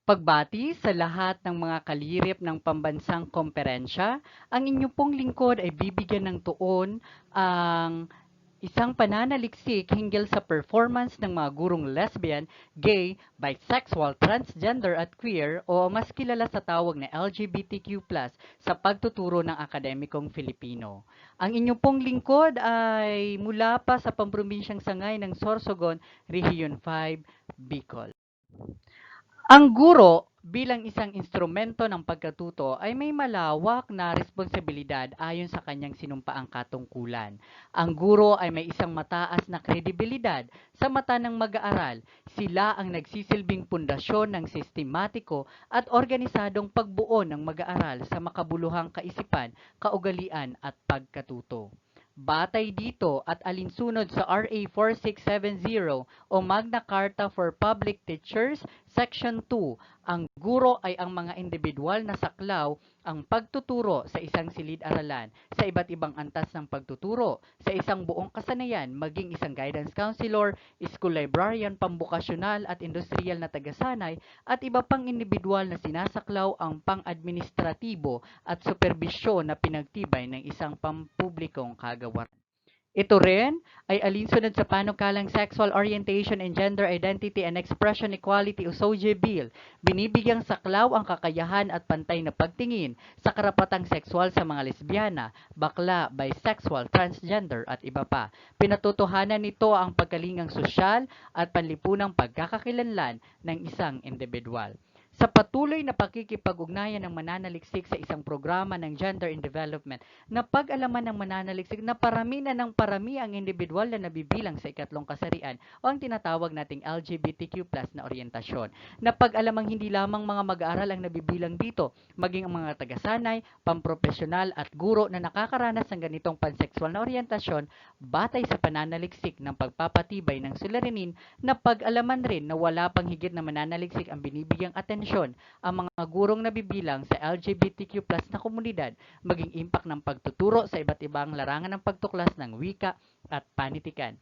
Pagbati sa lahat ng mga kalirip ng pambansang komperensya, ang inyo pong lingkod ay bibigyan ng tuon ang isang pananaliksik hinggil sa performance ng mga gurong lesbian, gay, bisexual, transgender at queer o mas kilala sa tawag na LGBTQ+ sa pagtuturo ng akademikong Filipino. Ang inyong pong lingkod ay mula pa sa pamprobinsyang sangay ng Sorsogon, Region 5, Bicol. Ang guro bilang isang instrumento ng pagkatuto ay may malawak na responsibilidad ayon sa kanyang sinumpaang katungkulan. Ang guro ay may isang mataas na kredibilidad sa mata ng mag-aaral. Sila ang nagsisilbing pundasyon ng sistematiko at organisadong pagbuo ng mag-aaral sa makabuluhang kaisipan, kaugalian at pagkatuto. Batay dito at alinsunod sa RA 4670 o Magna Carta for Public Teachers, Section 2, ang guro ay ang mga individual na saklaw ang pagtuturo sa isang silid-aralan sa iba't ibang antas ng pagtuturo, sa isang buong kasanayan, maging isang guidance counselor, school librarian, pambukasyonal at industrial na tagasanay, at iba pang individual na sinasaklaw ang pang-administratibo at superbisyon na pinagtibay ng isang pampublikong kagawaran. Ito rin ay alinsunod sa panukalang Sexual Orientation and Gender Identity and Expression Equality o SOGIE Bill. Binibigyang saklaw ang kakayahan at pantay na pagtingin sa karapatang sexual sa mga lesbiana, bakla, bisexual, transgender at iba pa. Pinatutuhanan nito ang pagkalingang sosyal at panlipunang pagkakakilanlan ng isang individual. Sa patuloy na pakikipag-ugnayan ng mananaliksik sa isang programa ng Gender in Development, napag-alaman ng mananaliksik na parami na ng parami ang individual na nabibilang sa ikatlong kasarian o ang tinatawag nating LGBTQ+ na oryentasyon. Napag-alamang hindi lamang mga mag-aaral ang nabibilang dito, maging ang mga tagasanay, pampropesyonal at guro na nakakaranas ng ganitong pansexual na oryentasyon batay sa pananaliksik ng pagpapatibay ng suliranin. Napag-alaman rin na wala pang higit na mananaliksik ang binibigyang atensyon ang mga gurong nabibilang sa LGBTQ+ na komunidad, maging impact ng pagtuturo sa iba't ibang larangan ng pagtuklas ng wika at panitikan.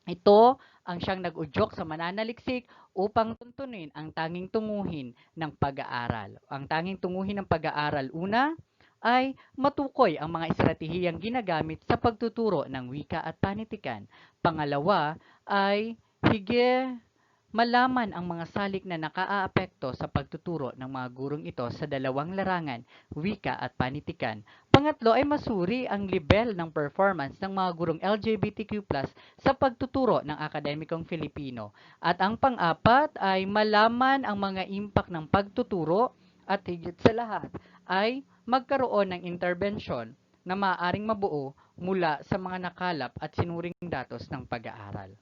Ito ang siyang nag-udyok sa mananaliksik upang tuntunin ang tanging tunguhin ng pag-aaral. Ang tanging tunguhin ng pag-aaral, una, ay matukoy ang mga estratehiyang ginagamit sa pagtuturo ng wika at panitikan. Pangalawa ay hige malaman ang mga salik na nakaaapekto sa pagtuturo ng mga gurong ito sa dalawang larangan, wika at panitikan. Pangatlo ay masuri ang level ng performance ng mga gurong LGBTQ+ sa pagtuturo ng akademikong Filipino. At ang pang-apat ay malaman ang mga impact ng pagtuturo at higit sa lahat ay magkaroon ng intervention na maaaring mabuo mula sa mga nakalap at sinuring datos ng pag-aaral.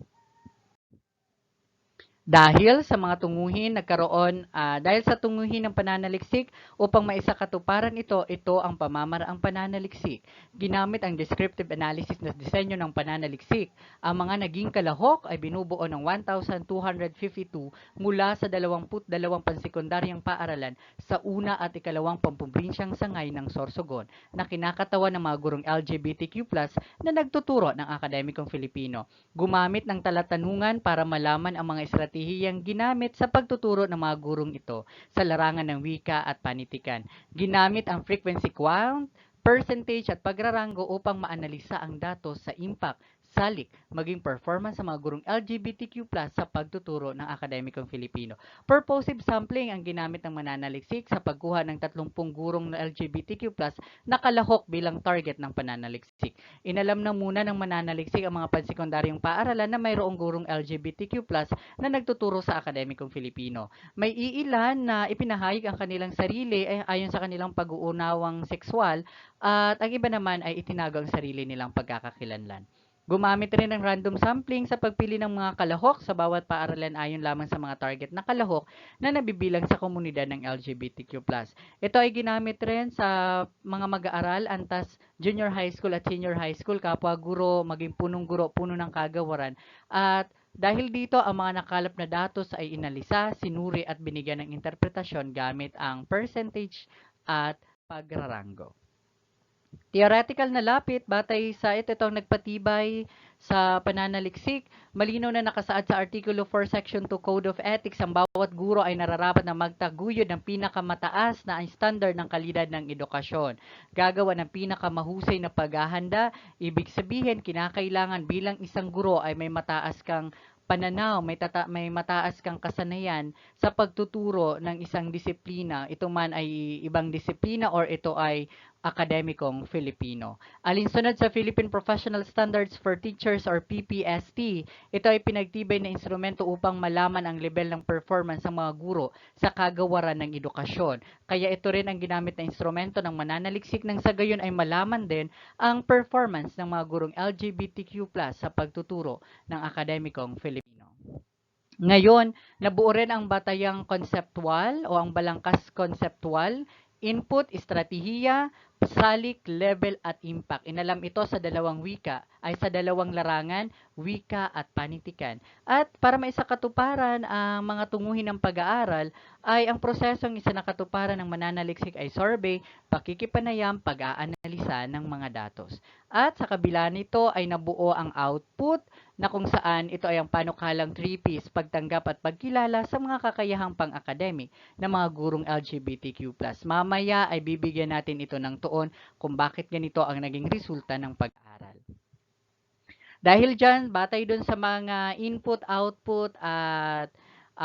Dahil sa mga tunguhin dahil sa tunguhin ng pananaliksik upang maisakatuparan ito ang pamamaraang pananaliksik. Ginamit ang descriptive analysis na disenyo ng pananaliksik. Ang mga naging kalahok ay binubuo ng 1,252 mula sa 22 pansekundaryang paaralan sa una at ikalawang pampubrinsyang sangay ng Sorsogon na kinakatawan ng mga gurong LGBTQ+ na nagtuturo ng akademikong Filipino. Gumamit ng talatanungan para malaman ang mga estratehiyang ginamit sa pagtuturo ng mga gurong ito sa larangan ng wika at panitikan. Ginamit ang frequency count, percentage at pagraranggo upang maanalisa ang datos sa impact, salik, maging performance sa mga gurong LGBTQ+ sa pagtuturo ng akademikong Filipino. Purposive sampling ang ginamit ng mananaliksik sa pagkuha ng 30 gurong na LGBTQ+ na kalahok bilang target ng pananaliksik. Inalam na muna ng mananaliksik ang mga pansekundaryong paaralan na mayroong gurong LGBTQ+ na nagtuturo sa akademikong Filipino. May iilan na ipinahayag ang kanilang sarili ayon sa kanilang pag-uunawang sexual at ang iba naman ay itinago ang sarili nilang pagkakakilanlan. Gumamit rin ng random sampling sa pagpili ng mga kalahok sa bawat paaralan ayon lamang sa mga target na kalahok na nabibilang sa komunidad ng LGBTQ+. Ito ay ginamit rin sa mga mag-aaral, antas junior high school at senior high school, kapwa guro, maging punong guro, puno ng kagawaran. At dahil dito, ang mga nakalap na datos ay inalisa, sinuri at binigyan ng interpretasyon gamit ang percentage at pagraranggo. Theoretical na lapit, batay sa itong nagpatibay sa pananaliksik, malinaw na nakasaad sa Artikulo 4, Section 2 Code of Ethics, ang bawat guro ay nararapat na magtaguyod ng pinakamataas na standard ng kalidad ng edukasyon. Gagawa ng pinakamahusay na paghahanda, ibig sabihin, kinakailangan bilang isang guro ay may mataas kang pananaw, may mataas kang kasanayan sa pagtuturo ng isang disiplina. Ito man ay ibang disiplina or ito ay akademikong Filipino. Alinsunod sa Philippine Professional Standards for Teachers or PPST, ito ay pinagtibay na instrumento upang malaman ang level ng performance ng mga guro sa kagawaran ng edukasyon. Kaya ito rin ang ginamit na instrumento ng mananaliksik nang sa gayon ay malaman din ang performance ng mga gurong LGBTQ+ sa pagtuturo ng akademikong Filipino. Ngayon, nabuo rin ang batayang konseptual o ang balangkas konseptual, input, estratehiya, salik, level at impact. Inalam ito sa dalawang wika, ay sa dalawang larangan, wika at panitikan. At para maisakatuparan ang mga tunguhin ng pag-aaral, ay ang prosesong isinakatuparan ng mananaliksik ay survey, pakikipanayam, pag-aanalisa ng mga datos. At sa kabila nito ay nabuo ang output na kung saan ito ay ang panukalang 3Ps, pagtanggap at pagkilala sa mga kakayahang pang-academic ng mga gurong LGBTQ+. Mamaya ay bibigyan natin ito ng tuon kung bakit ganito ang naging resulta ng pag-aaral. Dahil dyan, batay dun sa mga input, output at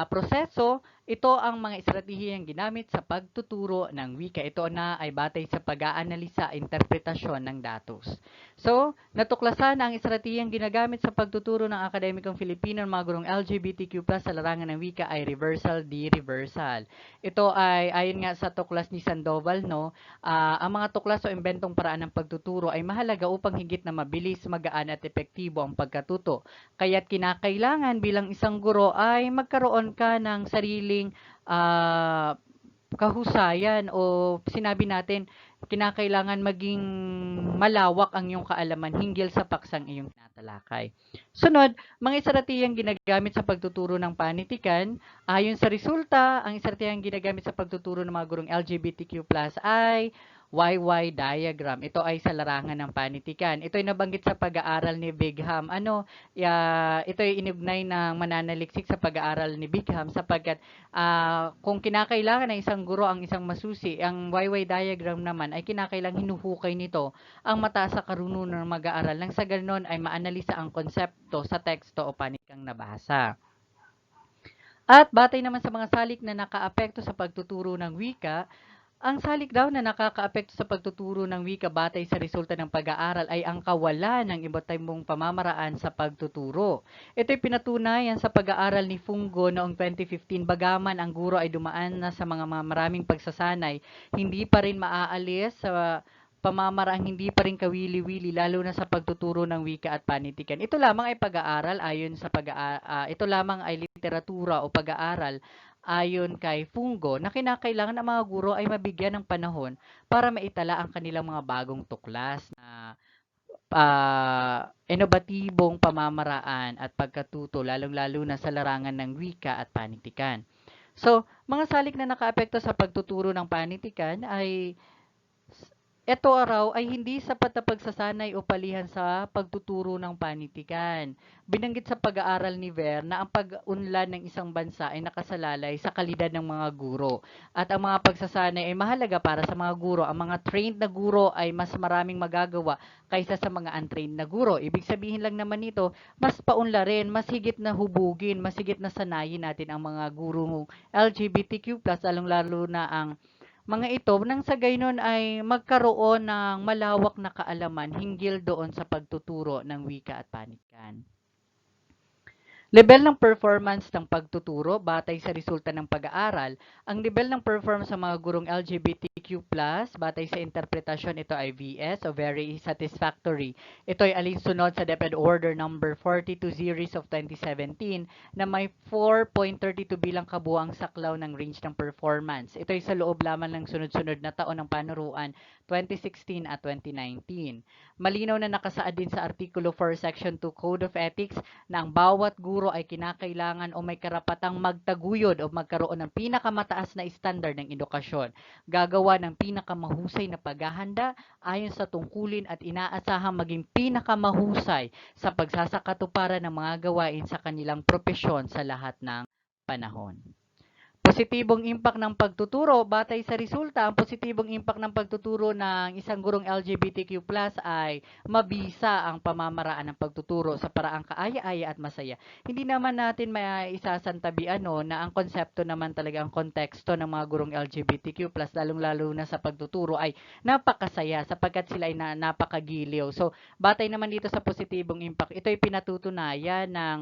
proseso, ito ang mga estratehiyang ginamit sa pagtuturo ng wika. Ito na ay batay sa pag-aanalisa, interpretasyon ng datos. So, natuklasan na ang estratehiyang ginagamit sa pagtuturo ng akademikong Filipino ng mga gurong LGBTQ+ sa larangan ng wika ay reversal, de-reversal. Ito ay ayon nga sa tuklas ni Sandoval, no, ang mga tuklas o imbentong paraan ng pagtuturo ay mahalaga upang higit na mabilis, magaan at epektibo ang pagkatuto. Kaya't kinakailangan bilang isang guro ay magkaroon ka ng sariling kahusayan o sinabi natin, kinakailangan maging malawak ang iyong kaalaman hinggil sa paksang iyong tinatalakay. Sunod, mga estratehiyang ginagamit sa pagtuturo ng panitikan. Ayon sa resulta, ang estratehiyang ginagamit sa pagtuturo ng mga gurong LGBTQ+ ay YY diagram. Ito ay sa larangan ng panitikan. Ito ay nabanggit sa pag-aaral ni Bigham. Ito ay inugnay ng mananaliksik sa pag-aaral ni Bigham sapagkat kung kinakailangan ng isang guro ang isang masusi, ang YY diagram naman ay kinakailangan hinuhukay nito ang mataas sa karunungan ng mag-aaral nang sa ganoon ay maanalisa ang konsepto sa teksto o panikang nabasa. At batay naman sa mga salik na nakaapekto sa pagtuturo ng wika, ang salik daw na nakakaapekto sa pagtuturo ng wika batay sa resulta ng pag-aaral ay ang kawalan ng iba't ibang pamamaraan sa pagtuturo. Ito'y pinatunayan sa pag-aaral ni Fungo noong 2015 bagaman ang guro ay dumaan na sa mga maraming pagsasanay, hindi pa rin maaalis sa pamamaraang hindi pa rin kawili-wili lalo na sa pagtuturo ng wika at panitikan. Ito lamang ay pag-aaral ayon sa ito lamang ay literatura o pag-aaral ayon kay Fungo na kinakailangan ng mga guro ay mabigyan ng panahon para maitala ang kanilang mga bagong tuklas na inobatibong pamamaraan at pagkatuto lalong-lalo na sa larangan ng wika at panitikan. So, mga salik na nakaapekto sa pagtuturo ng panitikan ay ito araw ay hindi sapat na pagsasanay o palihan sa pagtuturo ng panitikan. Binanggit sa pag-aaral ni Ver na ang pag-unlad ng isang bansa ay nakasalalay sa kalidad ng mga guro. At ang mga pagsasanay ay mahalaga para sa mga guro. Ang mga trained na guro ay mas maraming magagawa kaysa sa mga untrained na guro. Ibig sabihin lang naman nito, mas paunlarin, mas higit na hubugin, mas higit na sanayin natin ang mga guro LGBTQ+, lalong-lalo na ang mga ito nang sa gaynon ay magkaroon ng malawak na kaalaman hinggil doon sa pagtuturo ng wika at panitikan. Level ng performance ng pagtuturo batay sa resulta ng pag-aaral. Ang level ng performance sa mga gurong LGBTQ+, batay sa interpretasyon, ito ay VS o very satisfactory. Ito ay alinsunod sa DepEd Order number 42 series of 2017 na may 4.32 bilang kabuang saklaw ng range ng performance. Ito ay sa loob lamang ng sunod-sunod na taon ng panuruan 2016 at 2019. Malinaw na nakasaad din sa Artikulo 4, Section 2 Code of Ethics na ang bawat guro ay kinakailangan o may karapatang magtaguyod o magkaroon ng pinakamataas na standard ng edukasyon, gagawa ng pinakamahusay na paghahanda ayon sa tungkulin at inaasahang maging pinakamahusay sa pagsasakatuparan ng mga gawain sa kanilang propesyon sa lahat ng panahon. Positibong impact ng pagtuturo. Batay sa resulta, ang positibong impact ng pagtuturo ng isang gurong LGBTQ+ ay mabisa ang pamamaraan ng pagtuturo sa paraang kaaya-aya at masaya. Hindi naman natin maisasantabi na ang konsepto naman talaga, ang konteksto ng mga gurong LGBTQ+, lalong-lalo na sa pagtuturo ay napakasaya sapagkat sila ay napakagiliw. So, batay naman dito sa positibong impact, ito ay pinatutunayan ng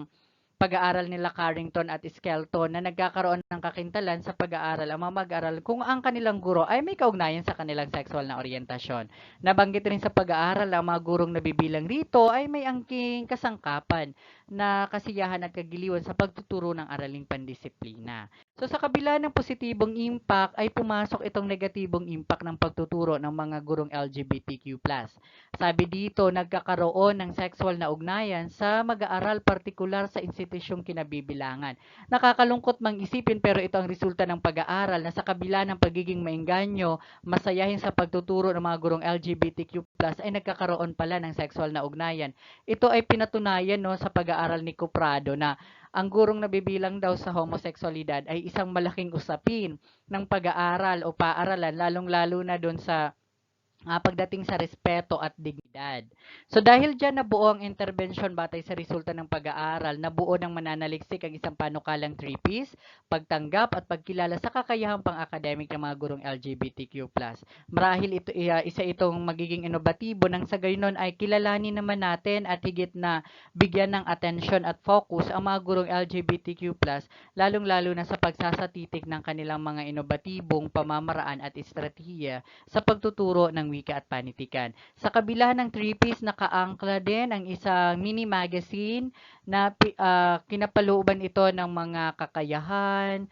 pag-aaral nila Carrington at Skelton na nagkakaroon ng kakintalan sa pag-aaral ang mga mag-aaral kung ang kanilang guro ay may kaugnayan sa kanilang sexual na oryentasyon. Nabanggit rin sa pag-aaral ang mga gurong nabibilang rito ay may angking kasangkapan na kasiyahan at kagiliwan sa pagtuturo ng araling pandisiplina. So sa kabila ng positibong impact ay pumasok itong negatibong impact ng pagtuturo ng mga gurong LGBTQ+. Sabi dito, nagkakaroon ng sexual na ugnayan sa mag-aaral partikular sa institusyong kinabibilangan. Nakakalungkot mang isipin pero ito ang resulta ng pag-aaral na sa kabila ng pagiging maengganyo, masayahin sa pagtuturo ng mga gurong LGBTQ+ ay nagkakaroon pala ng sexual na ugnayan. Ito ay pinatunayan sa pag-aaral ni Cuprado na ang gurong nabibilang daw sa homosexualidad ay isang malaking usapin ng pag-aaral o paaralan, lalong-lalo na doon sa pagdating sa respeto at dignidad. So dahil dyan nabuo ang intervention batay sa resulta ng pag-aaral, nabuo ng mananaliksik ang isang panukalang 3Ps, pagtanggap at pagkilala sa kakayahang pang-academic ng mga gurong LGBTQ+. Marahil ito, isa itong magiging inobatibo nang sa gayunon ay kilalanin naman natin at higit na bigyan ng atensyon at focus ang mga gurong LGBTQ+, lalong-lalo na sa pagsasatitik ng kanilang mga inobatibong pamamaraan at estratehiya sa pagtuturo ng wika at panitikan. Sa kabila ng 3Ps, nakaangkla din ang isang mini magazine na kinapalooban ito ng mga kakayahan,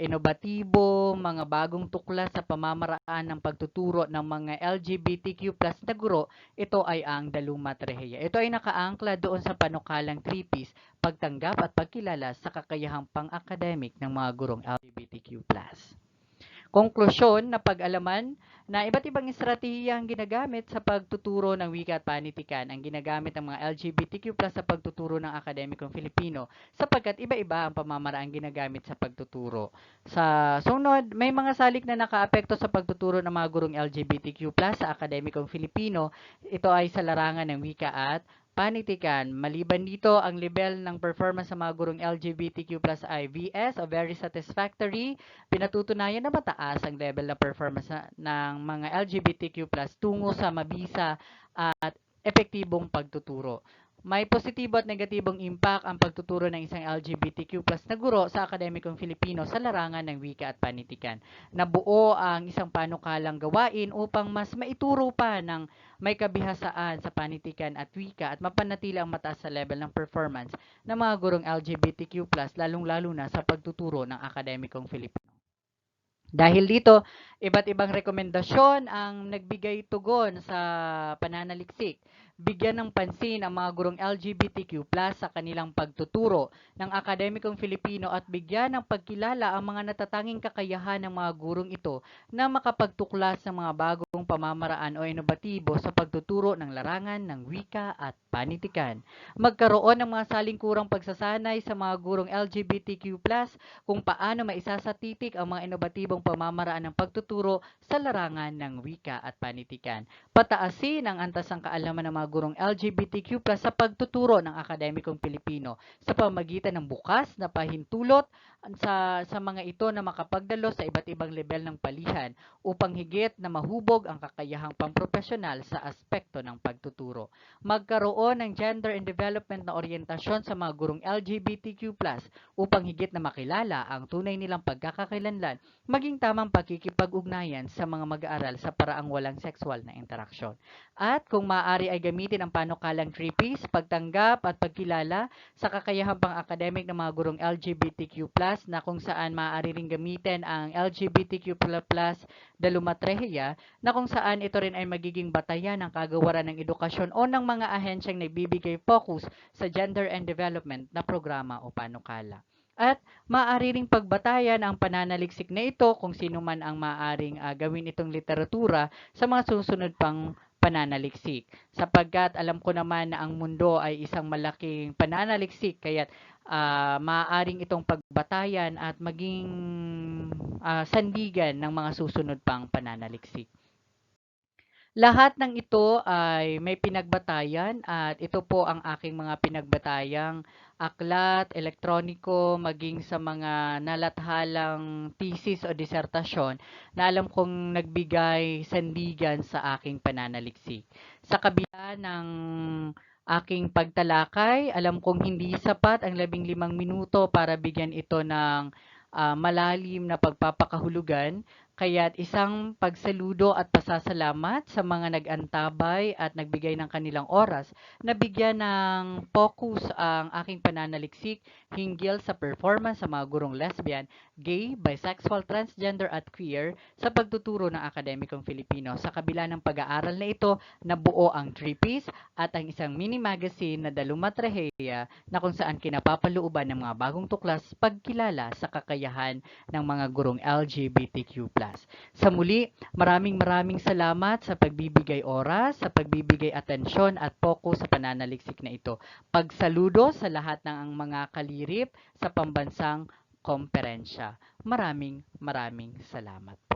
inobatibo, mga bagong tuklas sa pamamaraan ng pagtuturo ng mga LGBTQ+ na guro. Ito ay ang Dalumat Reheya. Ito ay nakaangkla doon sa panukalang 3Ps, pagtanggap at pagkilala sa kakayahang pang-academic ng mga gurong LGBTQ+. Konklusyon na pag-alaman na iba't ibang estratehiya ang ginagamit sa pagtuturo ng wika at panitikan ang ginagamit ng mga LGBTQ+ sa pagtuturo ng akademikong Filipino sapagkat iba-iba ang pamamaraang ginagamit sa pagtuturo. Sa sunod, may mga salik na nakaapekto sa pagtuturo ng mga gurong LGBTQ+ sa akademikong Filipino. Ito ay sa larangan ng wika at panitikan. Maliban dito, ang level ng performance sa mga gurong LGBTQ+ ay VS o very satisfactory. Pinatutunayan na mataas ang level ng performance ng mga LGBTQ+ tungo sa mabisa at epektibong pagtuturo. May positibo at negatibong impact ang pagtuturo ng isang LGBTQ+ na guro sa akademikong Filipino sa larangan ng wika at panitikan. Nabuo ang isang panukalang gawain upang mas maituro pa ng may kabihasaan sa panitikan at wika at mapanatili ang mataas sa level ng performance ng mga gurong LGBTQ+, lalong-lalo na sa pagtuturo ng akademikong Filipino. Dahil dito, iba't ibang rekomendasyon ang nagbigay tugon sa pananaliksik. Bigyan ng pansin ang mga gurong LGBTQ+ sa kanilang pagtuturo ng akademikong Filipino at bigyan ng pagkilala ang mga natatanging kakayahan ng mga gurong ito na makapagtuklas ng mga bagong pamamaraan o inobatibo sa pagtuturo ng larangan ng wika at panitikan. Magkaroon ng mga salingkurang pagsasanay sa mga gurong LGBTQ+ kung paano maisasatitik ang mga inobatibong pamamaraan ng pagtuturo sa larangan ng wika at panitikan. Pataasin ang antas ng kaalaman ng mga gurong LGBTQ+ sa pagtuturo ng akademikong Pilipino sa pamamagitan ng bukas na pahintulot sa mga ito na makapagdalo sa iba't ibang level ng palihan upang higit na mahubog ang kakayahang pampropesyonal sa aspekto ng pagtuturo. Magkaroon ng gender and development na oryentasyon sa mga gurong LGBTQ+ upang higit na makilala ang tunay nilang pagkakakilanlan maging tamang pakikipag-ugnayan sa mga mag-aaral sa paraang walang sexual na interaksyon. At kung maaari ay gamitin ang panukalang 3Ps, pagtanggap at pagkilala sa kakayahang pang-academic ng mga gurong LGBTQ+, na kung saan maaari ring gamitin ang LGBTQ++ Dalumatreya na kung saan ito rin ay magiging batayan ng kagawaran ng edukasyon o ng mga ahensyang nagbibigay focus sa gender and development na programa o panukala. At maaari ring pagbatayan ang pananaliksik na ito kung sino man ang maaaring gawin itong literatura sa mga susunod pang pananaliksik. Sapagkat alam ko naman na ang mundo ay isang malaking pananaliksik, kaya maaaring itong pagbatayan at maging sandigan ng mga susunod pang pananaliksik. Lahat ng ito ay may pinagbatayan at ito po ang aking mga pinagbatayang aklat, elektroniko, maging sa mga nalathalang thesis o disertasyon na alam kong nagbigay sandigan sa aking pananaliksik. Sa kabila ng aking pagtalakay, alam kong hindi sapat ang 15 minuto para bigyan ito ng malalim na pagpapakahulugan. Kaya't isang pagsaludo at pasasalamat sa mga nag-antabay at nagbigay ng kanilang oras na bigyan ng focus ang aking pananaliksik hinggil sa performance sa mga gurong lesbian, gay, bisexual, transgender at queer sa pagtuturo ng akademikong Filipino. Sa kabila ng pag-aaral na ito, nabuo ang 3Ps at ang isang mini magazine na Dalumatreya na kung saan kinapapalooban ng mga bagong tuklas pagkilala sa kakayahan ng mga gurong LGBTQ+. Sa muli, maraming salamat sa pagbibigay oras, sa pagbibigay atensyon at focus sa pananaliksik na ito. Pagsaludo sa lahat ng mga kalirip sa pambansang komperensya. Maraming salamat.